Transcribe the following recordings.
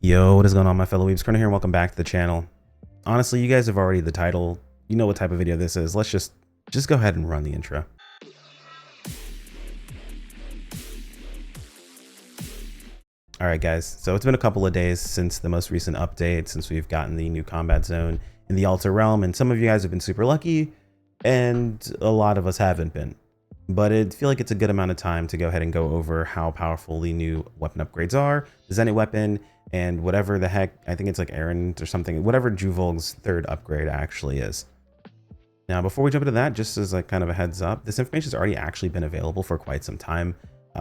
Yo, what is going on, my fellow weebs? Corner here and welcome back to the channel. Honestly, you guys have already the title. You know what type of video this is. Let's just go ahead and run the intro. All right, guys. So it's been a couple of days since the most recent update, since we've gotten the new combat zone in the Altar Realm, and some of you guys have been super lucky, and a lot of us haven't been. But I feel like it's a good amount of time to go ahead and go over how powerful the new weapon upgrades are, the Zenit weapon, and whatever the heck, I think it's like Aaron or something, whatever Juvolg's third upgrade actually is. Now, before we jump into that, just as like kind of a heads up, this information has already actually been available for quite some time.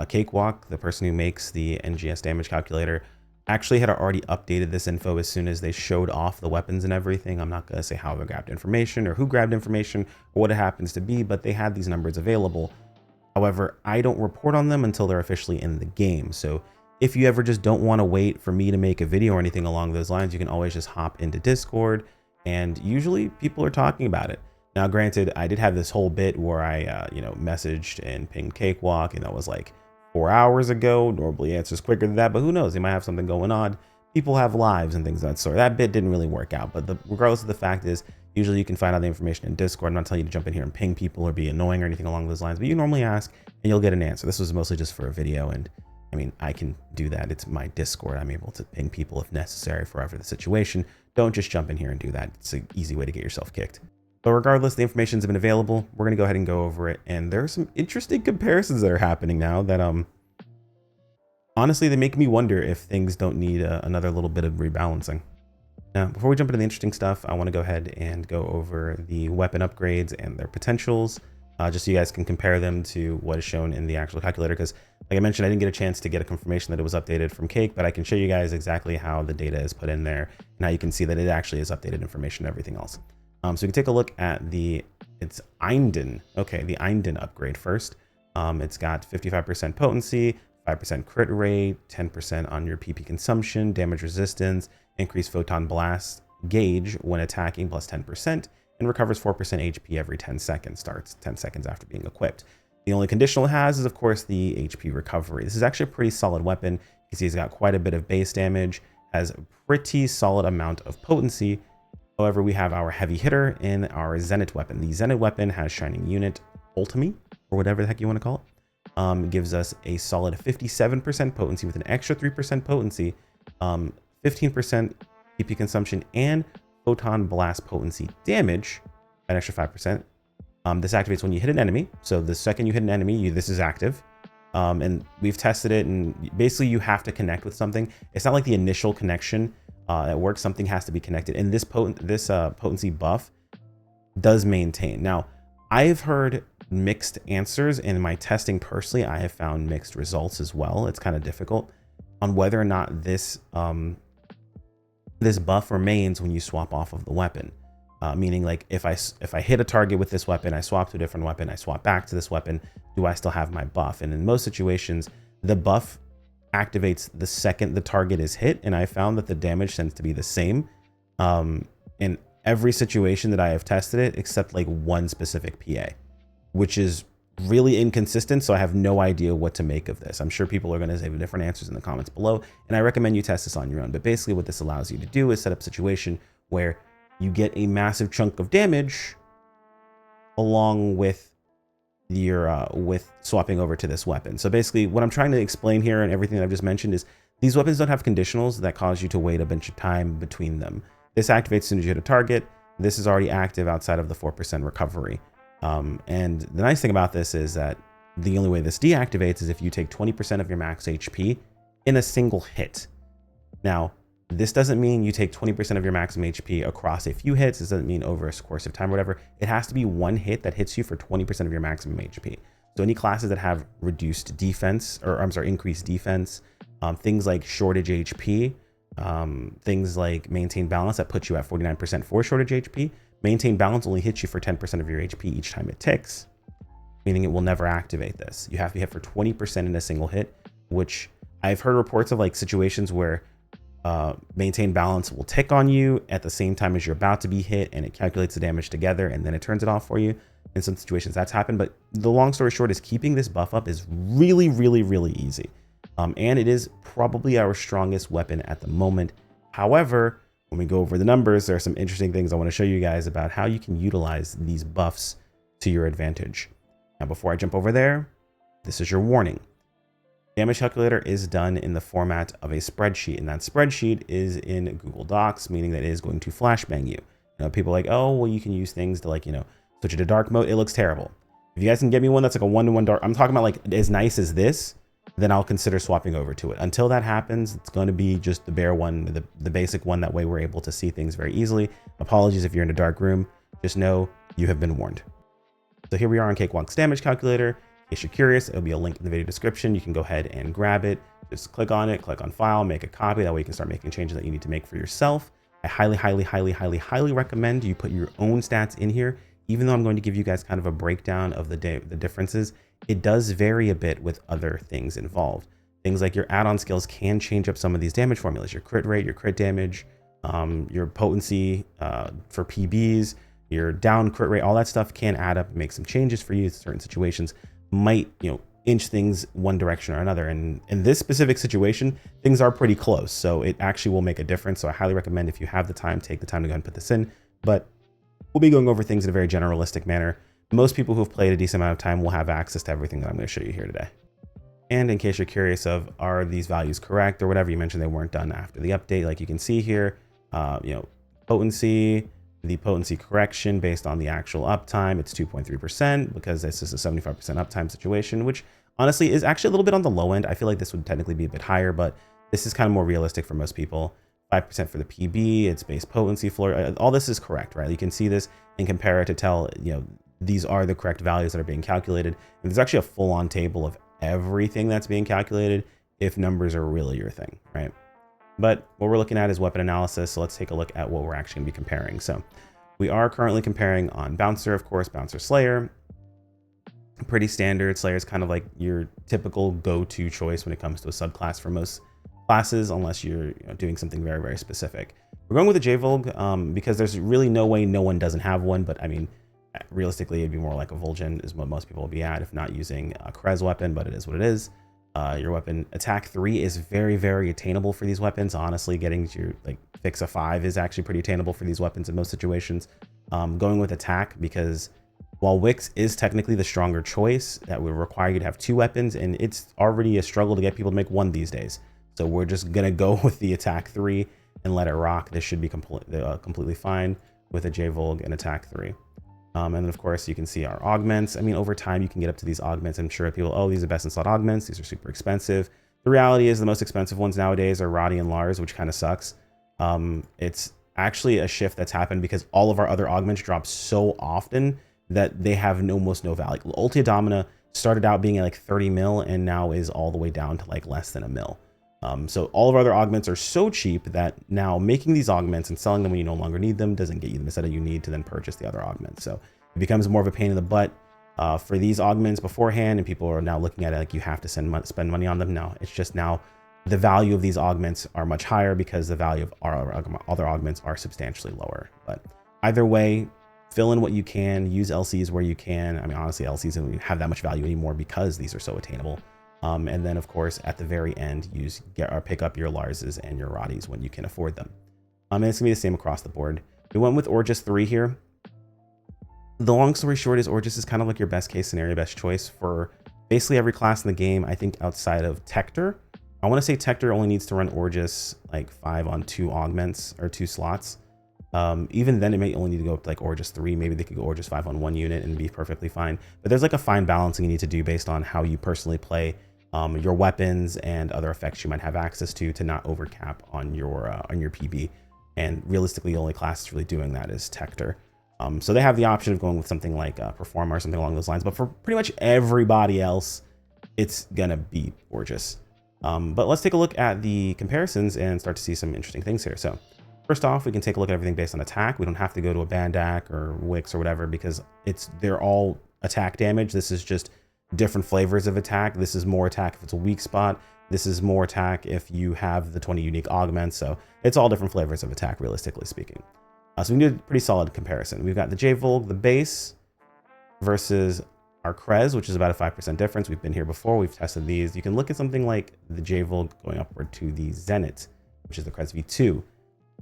Cakewalk, the person who makes the NGS damage calculator, actually had already updated this info as soon as they showed off the weapons and everything. I'm not going to say how they grabbed information or who grabbed information or what it happens to be, but they had these numbers available. However, I don't report on them until they're officially in the game. So if you ever just don't want to wait for me to make a video or anything along those lines, you can always just hop into Discord, and usually people are talking about it. Now, granted, I did have this whole bit where I, messaged and pinged Cakewalk, and that was like 4 hours ago. Normally answers quicker than that, but who knows? They might have something going on. People have lives and things of that sort. That bit didn't really work out, but regardless of the fact is, usually you can find out the information in Discord. I'm not telling you to jump in here and ping people or be annoying or anything along those lines, but you normally ask and you'll get an answer. This was mostly just for a video, and I mean, I can do that. It's my Discord. I'm able to ping people if necessary for whatever the situation. Don't just jump in here and do that. It's an easy way to get yourself kicked. But regardless, the information's been available. We're going to go ahead and go over it. And there are some interesting comparisons that are happening now that, honestly, they make me wonder if things don't need another little bit of rebalancing. Now, before we jump into the interesting stuff, I want to go ahead and go over the weapon upgrades and their potentials, just so you guys can compare them to what is shown in the actual calculator. Because, like I mentioned, I didn't get a chance to get a confirmation that it was updated from Cake, but I can show you guys exactly how the data is put in there. Now you can see that it actually is updated information and everything else. So we can take a look at it's Einden. Okay, the Einden upgrade first. It's got 55% potency, 5% crit rate, 10% on your PP consumption, damage resistance, increased photon blast gauge when attacking plus 10%, and recovers 4% HP every 10 seconds, starts 10 seconds after being equipped. The only conditional it has is, of course, the HP recovery. This is actually a pretty solid weapon. You can see it's got quite a bit of base damage, has a pretty solid amount of potency. However, we have our heavy hitter in our Zenit weapon. The Zenit weapon has Shining Unit Ultimate, or whatever the heck you want to call it. Gives us a solid 57% potency with an extra 3% potency, 15% PP consumption, and photon blast potency damage, an extra 5%. This activates when you hit an enemy. So the second you hit an enemy, this is active. And we've tested it, and basically you have to connect with something. It's not like the initial connection that works. Something has to be connected. And this potency buff does maintain. Now, I've heard mixed answers in my testing. Personally, I have found mixed results as well. It's kind of difficult on whether or not this buff remains when you swap off of the weapon. Meaning, like, if I hit a target with this weapon, I swap to a different weapon, I swap back to this weapon, do I still have my buff? And in most situations, the buff activates the second the target is hit, and I found that the damage tends to be the same in every situation that I have tested it, except like one specific PA, which is really inconsistent. So I have no idea what to make of this. I'm sure people are going to give different answers in the comments below, and I recommend you test this on your own. But basically what this allows you to do is set up a situation where you get a massive chunk of damage along with your with swapping over to this weapon. So basically what I'm trying to explain here and everything that I've just mentioned is these weapons don't have conditionals that cause you to wait a bunch of time between them. This activates as soon as you hit a target. This is already active outside of the 4% recovery. And the nice thing about this is that the only way this deactivates is if you take 20% of your max HP in a single hit. Now, this doesn't mean you take 20% of your maximum HP across a few hits. This doesn't mean over a course of time or whatever. It has to be one hit that hits you for 20% of your maximum HP. So any classes that have reduced defense, or I'm sorry, increased defense, things like shortage HP, things like maintain balance that puts you at 49% for shortage HP. Maintain balance only hits you for 10% of your HP each time it ticks, meaning it will never activate this. You have to hit for 20% in a single hit, which I've heard reports of, like, situations where maintain balance will tick on you at the same time as you're about to be hit, and it calculates the damage together and then it turns it off for you. In some situations that's happened, but the long story short is keeping this buff up is really, really, really easy. and it is probably our strongest weapon at the moment. However, when we go over the numbers, there are some interesting things I want to show you guys about how you can utilize these buffs to your advantage. Now, before I jump over there, this is your warning. Damage calculator is done in the format of a spreadsheet, and that spreadsheet is in Google Docs, meaning that it is going to flashbang you. People are like, oh, well, you can use things to, like, switch it to dark mode. It looks terrible. If you guys can get me one that's like a 1-to-1 dark, I'm talking about like as nice as this, then I'll consider swapping over to it. Until that happens, it's going to be just the bare one, the basic one. That way we're able to see things very easily. Apologies if you're in a dark room. Just know you have been warned. So here we are on Cakewalk's damage calculator. In case you're curious, it'll be a link in the video description. You can go ahead and grab it. Just click on it, click on file, make a copy. That way you can start making changes that you need to make for yourself. I highly, highly, highly, highly, highly recommend you put your own stats in here. Even though I'm going to give you guys kind of a breakdown of the differences, it does vary a bit with other things involved. Things like your add-on skills can change up some of these damage formulas, your crit rate, your crit damage, your potency for PBs, your down crit rate, all that stuff can add up and make some changes for you in certain situations. Might, inch things one direction or another. And in this specific situation, things are pretty close. So it actually will make a difference. So I highly recommend, if you have the time, take the time to go and put this in. But we'll be going over things in a very generalistic manner. Most people who have played a decent amount of time will have access to everything that I'm going to show you here today. And in case you're curious of, are these values correct or whatever, you mentioned they weren't done after the update. Like you can see here, potency, the potency correction based on the actual uptime, it's 2.3% because this is a 75% uptime situation, which honestly is actually a little bit on the low end. I feel like this would technically be a bit higher, but this is kind of more realistic for most people. 5% for the PB, its base potency floor, all this is correct, right? You can see this and compare it to tell, these are the correct values that are being calculated. And there's actually a full-on table of everything that's being calculated if numbers are really your thing, right? But what we're looking at is weapon analysis. So let's take a look at what we're actually gonna be comparing. So we are currently comparing on Bouncer, of course, Bouncer Slayer. Pretty standard. Slayer is kind of like your typical go-to choice when it comes to a subclass for most classes, unless you're doing something very, very specific. We're going with a J-Vulg because there's really no way no one doesn't have one, but I mean, realistically, it'd be more like a Vulcan is what most people will be at, if not using a Krez weapon, but it is what it is. Your weapon attack 3 is very, very attainable for these weapons. Honestly, getting to your fix a 5 is actually pretty attainable for these weapons in most situations. Going with attack, because while Wix is technically the stronger choice, that would require you to have 2 weapons, and it's already a struggle to get people to make 1 these days. So we're just gonna go with the attack 3 and let it rock. This should be completely fine with a J-Vulg and attack 3. And then of course you can see our augments. I mean, over time you can get up to these augments. I'm sure people, oh, these are best in slot augments. These are super expensive. The reality is the most expensive ones nowadays are Roddy and Lars, which kind of sucks. It's actually a shift that's happened because all of our other augments drop so often that they have almost no value. Ultia Domina started out being at 30 mil and now is all the way down to less than a mil. So all of our other augments are so cheap that now making these augments and selling them when you no longer need them doesn't get you the meta you need to then purchase the other augments. So it becomes more of a pain in the butt for these augments beforehand, and people are now looking at it like you have to spend money on them. No, it's just now the value of these augments are much higher because the value of our other augments are substantially lower. But either way, fill in what you can, use LCs where you can. I mean, honestly, LCs don't have that much value anymore because these are so attainable. And then of course, at the very end, pick up your Larses and your Roddies when you can afford them. And it's gonna be the same across the board. We went with Orgis 3 here. The long story short is Orgis is kind of like your best case scenario, best choice for basically every class in the game. I think outside of Tector, I want to say Tector only needs to run Orgis 5 on 2 augments or 2 slots. Even then it may only need to go up to Orgis 3. Maybe they could go Orgis 5 on 1 unit and be perfectly fine. But there's a fine balancing you need to do based on how you personally play your weapons and other effects you might have access to not overcap on your PB. And realistically, the only class that's really doing that is Tector. So they have the option of going with something like Performer or something along those lines. But for pretty much everybody else, it's gonna be Orgis. But let's take a look at the comparisons and start to see some interesting things here. So first off, we can take a look at everything based on attack. We don't have to go to a Bandak or Wix or whatever because they're all attack damage. This is just different flavors of attack. This is more attack if it's a weak spot. This is more attack if you have the 20 unique augments. So it's all different flavors of attack, realistically speaking. So we can do a pretty solid comparison. We've got the J-Vulg, the base, versus our Krez, which is about a 5% difference. We've been here before. We've tested these. You can look at something like the JVOL going upward to the Zenit, which is the Krez V2.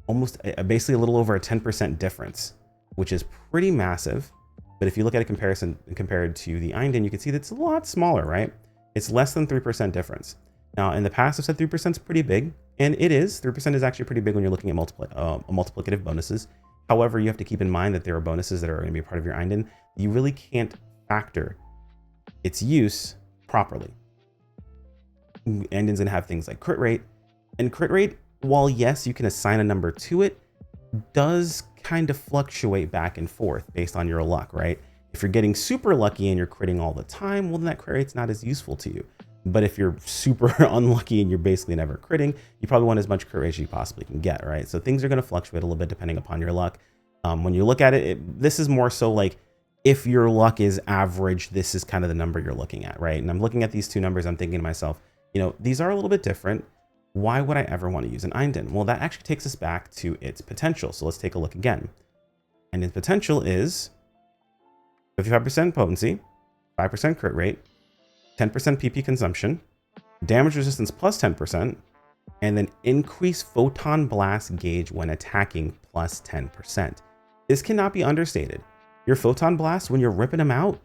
Almost basically a little over a 10% difference, which is pretty massive. But if you look at a comparison compared to the Einden, you can see that it's a lot smaller, right? It's less than 3% difference. Now, in the past, I've said 3% is pretty big, and it is. 3% is actually pretty big when you're looking at multiplicative bonuses. However, you have to keep in mind that there are bonuses that are going to be a part of your Einden. You really can't factor its use properly. Einden's going to have things like crit rate, and crit rate, while yes, you can assign a number to it, does kind of fluctuate back and forth based on your luck, right? If you're getting super lucky and you're critting all the time, well, then that crit rate's not as useful to you. But if you're super unlucky and you're basically never critting, you probably want as much crit rate as you possibly can get, right? So things are going to fluctuate a little bit depending upon your luck. When you look at it, this is more so like if your luck is average, this is kind of the number you're looking at, right? And I'm looking at these two numbers, I'm thinking to myself, you know, these are a little bit different. Why would I ever want to use an Einden? Well, that actually takes us back to its potential. So let's take a look again. And its potential is 55% potency, 5% crit rate, 10% PP consumption, damage resistance plus 10%, and then increase photon blast gauge when attacking plus 10%. This cannot be understated. Your photon blasts, when you're ripping them out,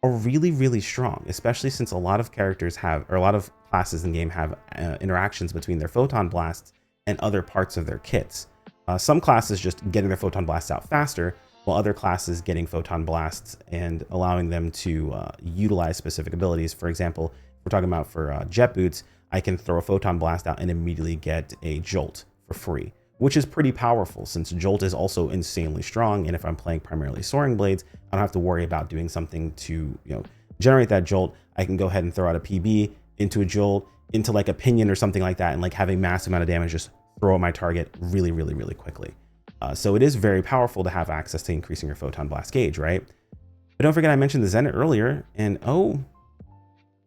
are really, really strong, especially since a lot of characters have, or a lot of classes in game have interactions between their photon blasts and other parts of their kits. Some classes just getting their photon blasts out faster, while other classes getting photon blasts and allowing them to utilize specific abilities. For example, we're talking about for jet boots, I can throw a photon blast out and immediately get a jolt for free, which is pretty powerful since jolt is also insanely strong. And if I'm playing primarily soaring blades, I don't have to worry about doing something to, generate that jolt. I can go ahead and throw out a PB into a jolt, into like a pinion or something like that, and like have a massive amount of damage just throw at my target really, really, really quickly. So it is very powerful to have access to increasing your photon blast gauge, right? But don't forget I mentioned the Zenit earlier, and oh,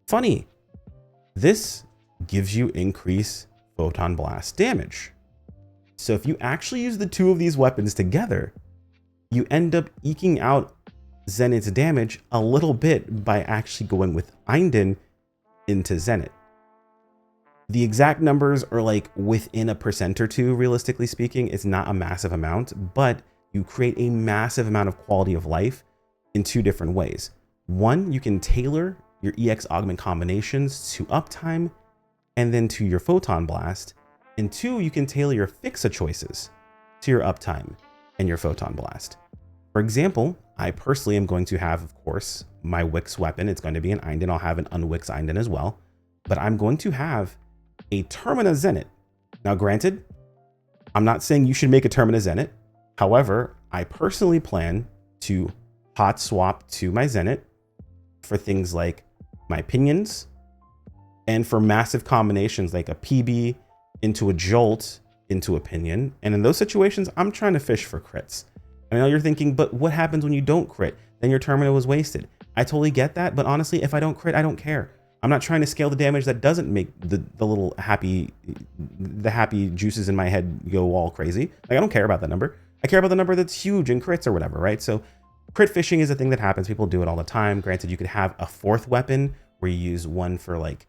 funny, this gives you increased photon blast damage. So if you actually use the two of these weapons together, you end up eking out Zenit's damage a little bit by actually going with Einden into Zenit. The exact numbers are like within a percent or two, realistically speaking. It's not a massive amount, but you create a massive amount of quality of life in two different ways. One, you can tailor your EX augment combinations to uptime and then to your photon blast. And two, you can tailor your fixa choices to your uptime and your photon blast. For example, I personally am going to have, of course, my Wix weapon. It's going to be an Einden. I'll have an unwix Einden as well, but I'm going to have a Termina Zenit. Now, granted, I'm not saying you should make a Termina Zenit. However, I personally plan to hot swap to my Zenit for things like my pinions and for massive combinations like a PB into a jolt into a pinion. And in those situations, I'm trying to fish for crits. I know you're thinking, but what happens when you don't crit? Then your Termina was wasted. I totally get that, but honestly, if I don't crit, I don't care. I'm not trying to scale the damage that doesn't make the little happy juices in my head go all crazy. Like, I don't care about that number. I care about the number that's huge in crits or whatever, right? So crit fishing is a thing that happens. People do it all the time. Granted, you could have a fourth weapon where you use one for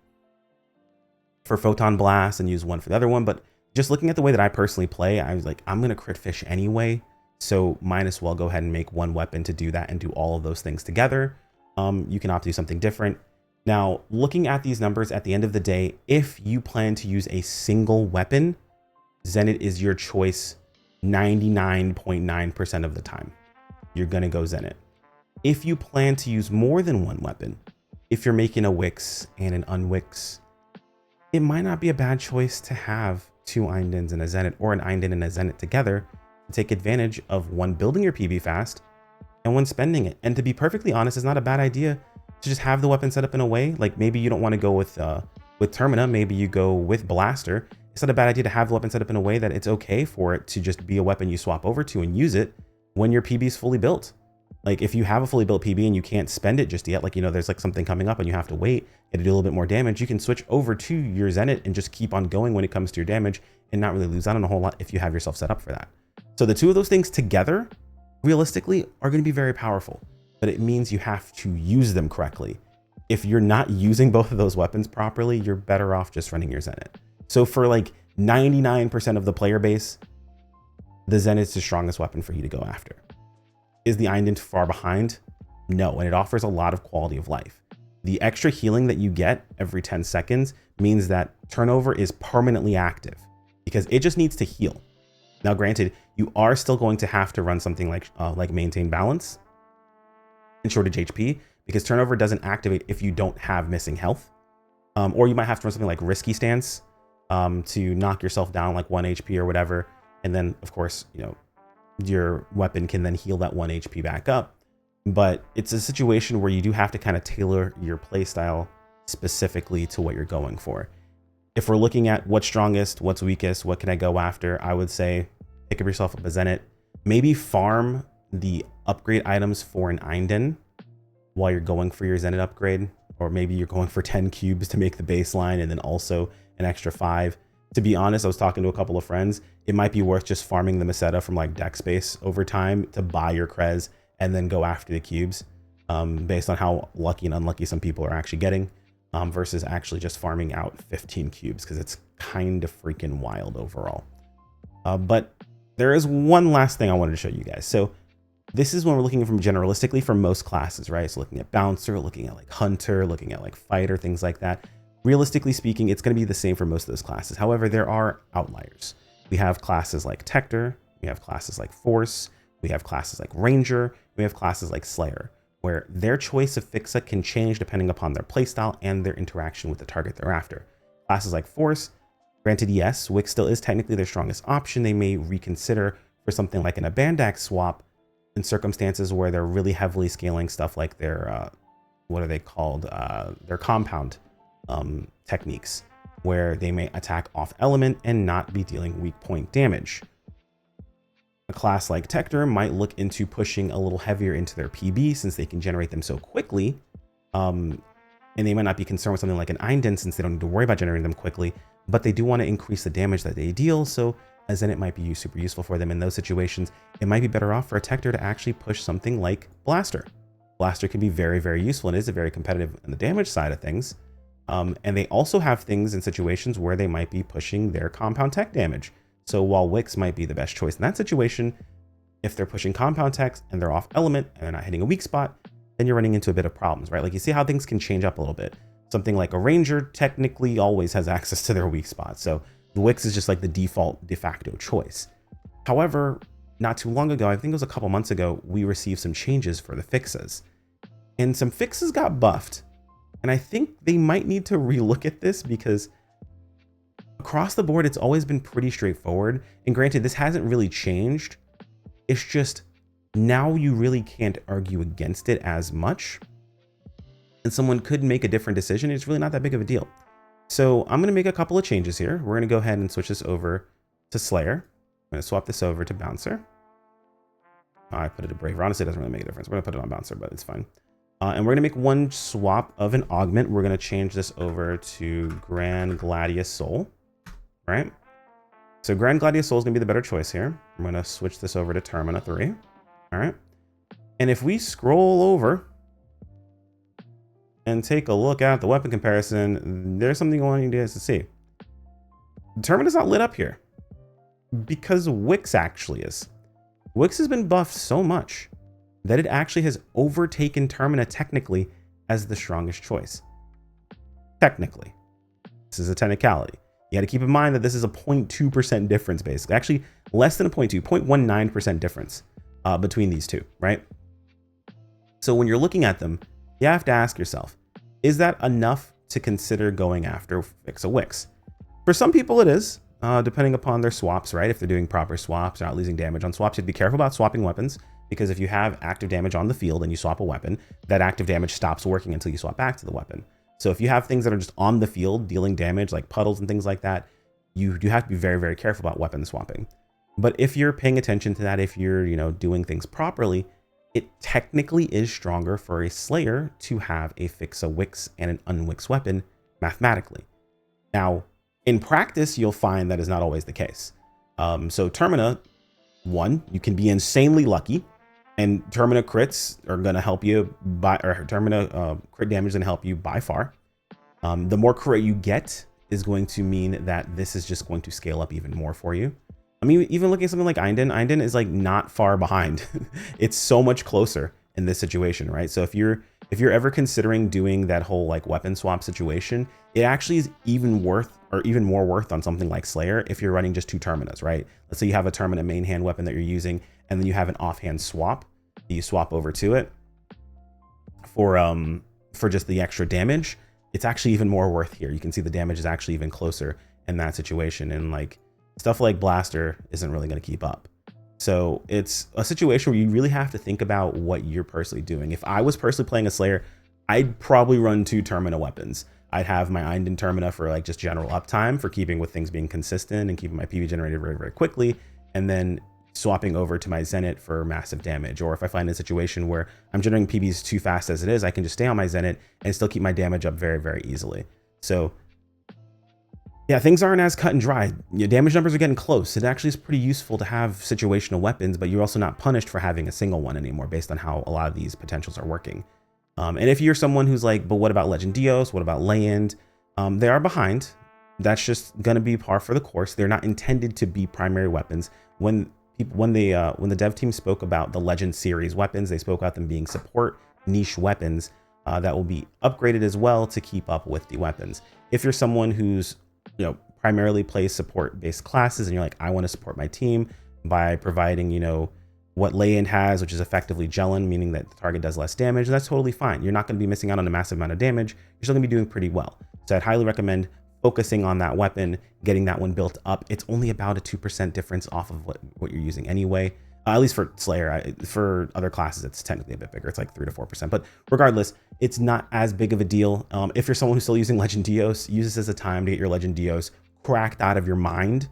photon blast and use one for the other one. But just looking at the way that I personally play, I was like, I'm going to crit fish anyway. So might as well go ahead and make one weapon to do that and do all of those things together. You can opt to do something different. Now, looking at these numbers at the end of the day, if you plan to use a single weapon, Zenit is your choice 99.9% of the time. You're going to go Zenit. If you plan to use more than one weapon, if you're making a Wix and an unwix, it might not be a bad choice to have two Eindens and a Zenit, or an Einden and a Zenit together to take advantage of one, building your PB fast, and one, spending it. And to be perfectly honest, it's not a bad idea to just have the weapon set up in a way, like maybe you don't want to go with Termina, maybe you go with Blaster. It's not a bad idea to have the weapon set up in a way that it's okay for it to just be a weapon you swap over to and use it when your PB is fully built. Like if you have a fully built PB and you can't spend it just yet, like, there's like something coming up and you have to wait and to do a little bit more damage, you can switch over to your Zenit and just keep on going when it comes to your damage and not really lose out on a whole lot if you have yourself set up for that. So the two of those things together, realistically, are going to be very powerful. but it means you have to use them correctly. If you're not using both of those weapons properly, you're better off just running your Zenit. So for like 99% of the player base, the Zenit's the strongest weapon for you to go after. Is the Einden too far behind? No, and it offers a lot of quality of life. The extra healing that you get every 10 seconds means that turnover is permanently active because it just needs to heal. Now, granted, you are still going to have to run something like maintain balance and shortage HP because turnover doesn't activate if you don't have missing health. Or you might have to run something like risky stance to knock yourself down like 1 HP or whatever. And then, of course, you know, your weapon can then heal that 1 HP back up. But it's a situation where you do have to kind of tailor your playstyle specifically to what you're going for. If we're looking at what's strongest, what's weakest, what can I go after, I would say pick up yourself up a Zenit. Maybe farm the upgrade items for an Einden while you're going for your Zenit upgrade. Or maybe you're going for 10 cubes to make the baseline and then also an extra 5. To be honest, I was talking to a couple of friends. It might be worth just farming the Meseta from like deck space over time to buy your Krez and then go after the cubes based on how lucky and unlucky some people are actually getting versus actually just farming out 15 cubes because it's kind of freaking wild overall. But there is one last thing I wanted to show you guys. So this is when we're looking from generalistically for most classes, right? So looking at Bouncer, looking at like Hunter, looking at like Fighter, things like that. Realistically speaking, it's going to be the same for most of those classes. However, there are outliers. We have classes like Tector, we have classes like Force, we have classes like Ranger, we have classes like Slayer, where their choice of fixa can change depending upon their playstyle and their interaction with the target they're after. Classes like Force, granted, yes, Wix still is technically their strongest option. They may reconsider for something like an Abandax swap in circumstances where they're really heavily scaling stuff like their, what are they called? Their compound techniques, where they may attack off element and not be dealing weak point damage. A class like Tector might look into pushing a little heavier into their PB since they can generate them so quickly. And they might not be concerned with something like an Einden since they don't need to worry about generating them quickly, but they do want to increase the damage that they deal. So as then it might be super useful for them in those situations. It might be better off for a Tector to actually push something like Blaster. Blaster can be very, very useful and is a very competitive on the damage side of things. And they also have things in situations where they might be pushing their compound tech damage. So while Wix might be the best choice in that situation, if they're pushing compound techs and they're off element and they're not hitting a weak spot, then you're running into a bit of problems, right? Like you see how things can change up a little bit. Something like a Ranger technically always has access to their weak spot. So the Wix is just like the default de facto choice. However, not too long ago, I think it was a couple months ago, we received some changes for the fixes. And some fixes got buffed. And I think they might need to relook at this because across the board, it's always been pretty straightforward. And granted, this hasn't really changed. It's just now you really can't argue against it as much. And someone could make a different decision. It's really not that big of a deal. So I'm going to make a couple of changes here. We're going to go ahead and switch this over to Slayer. I'm going to swap this over to Bouncer. I put it to Braver. Honestly, it doesn't really make a difference. We're going to put it on Bouncer, but it's fine. And we're going to make one swap of an augment. We're going to change this over to Grand Gladius Soul. Right? So Grand Gladius Soul is going to be the better choice here. I'm going to switch this over to Termina 3. All right. And if we scroll over and take a look at the weapon comparison, there's something I want you guys to see. Termina's not lit up here because Wix actually is. Wix has been buffed so much that it actually has overtaken Termina technically as the strongest choice. Technically. This is a technicality. You got to keep in mind that this is a 0.2% difference, basically. Actually, less than a 0.19% difference between these two, right? So when you're looking at them, you have to ask yourself, is that enough to consider going after Fixa Wix? For some people it is, depending upon their swaps, right? If they're doing proper swaps, not losing damage on swaps, you'd be careful about swapping weapons, because if you have active damage on the field and you swap a weapon, that active damage stops working until you swap back to the weapon. So if you have things that are just on the field dealing damage, like puddles and things like that, you do have to be very, very careful about weapon swapping. But if you're paying attention to that, if you're, doing things properly, it technically is stronger for a Slayer to have a Fixa Wix and an unwix weapon mathematically. Now, in practice, you'll find that is not always the case. So Termina, one, you can be insanely lucky And Termina crits are going to help you or Termina crit damage is going to help you by far. The more crit you get is going to mean that this is just going to scale up even more for you. I mean, even looking at something like Einden is like not far behind. It's so much closer in this situation, right? So if you're ever considering doing that whole like weapon swap situation, it actually is even more worth on something like Slayer if you're running just 2 Terminas, right? Let's say you have a Termina main hand weapon that you're using, and then you have an offhand swap. You swap over to it for just the extra damage. It's actually even more worth here. You can see the damage is actually even closer in that situation, and like stuff like Blaster isn't really going to keep up. So it's a situation where you really have to think about what you're personally doing. If I was personally playing a Slayer, I'd probably run 2 Termina weapons. I'd have my Einden Termina for like just general uptime, for keeping with things being consistent and keeping my PV generated very, very quickly, and then swapping over to my Zenit for massive damage. Or if I find a situation where I'm generating PBs too fast as it is, I can just stay on my Zenit and still keep my damage up very, very easily. So yeah, things aren't as cut and dry. Your damage numbers are getting close. It actually is pretty useful to have situational weapons, but you're also not punished for having a single one anymore based on how a lot of these potentials are working. And if you're someone who's like, but what about Legend Dios? What about Land? They are behind. That's just going to be par for the course. They're not intended to be primary weapons. When the dev team spoke about the Legend series weapons, they spoke about them being support niche weapons that will be upgraded as well to keep up with the weapons. If you're someone who's primarily plays support based classes and you're like, I want to support my team by providing what Lay-In has, which is effectively Gelin, meaning that the target does less damage, that's totally fine. You're not going to be missing out on a massive amount of damage. You're still going to be doing pretty well. So I'd highly recommend focusing on that weapon, getting that one built up. It's only about a 2% difference off of what you're using anyway. At least for Slayer. For other classes, it's technically a bit bigger. It's like 3 to 4%. But regardless, it's not as big of a deal. If you're someone who's still using Legend Dios, use this as a time to get your Legend Dios cracked out of your mind,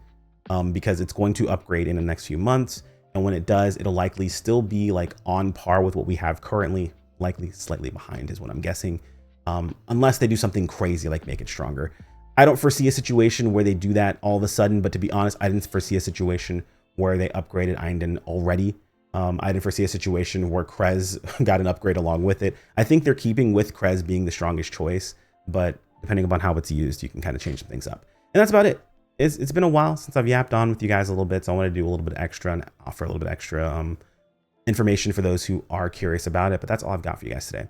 because it's going to upgrade in the next few months. And when it does, it'll likely still be like on par with what we have currently, likely slightly behind is what I'm guessing. Unless they do something crazy like make it stronger. I don't foresee a situation where they do that all of a sudden, but to be honest, I didn't foresee a situation where they upgraded Einden already. I didn't foresee a situation where Krez got an upgrade along with it. I think they're keeping with Krez being the strongest choice, but depending upon how it's used, you can kind of change things up. And that's about it. It's been a while since I've yapped on with you guys a little bit, so I want to do a little bit extra and offer a little bit extra information for those who are curious about it, but that's all I've got for you guys today.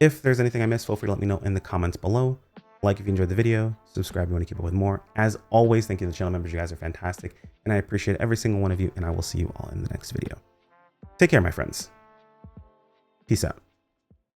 If there's anything I missed, feel free to let me know in the comments below. Like if you enjoyed the video, subscribe if you want to keep up with more. As always, thank you to the channel members. You guys are fantastic, and I appreciate every single one of you, and I will see you all in the next video. Take care, my friends. Peace out.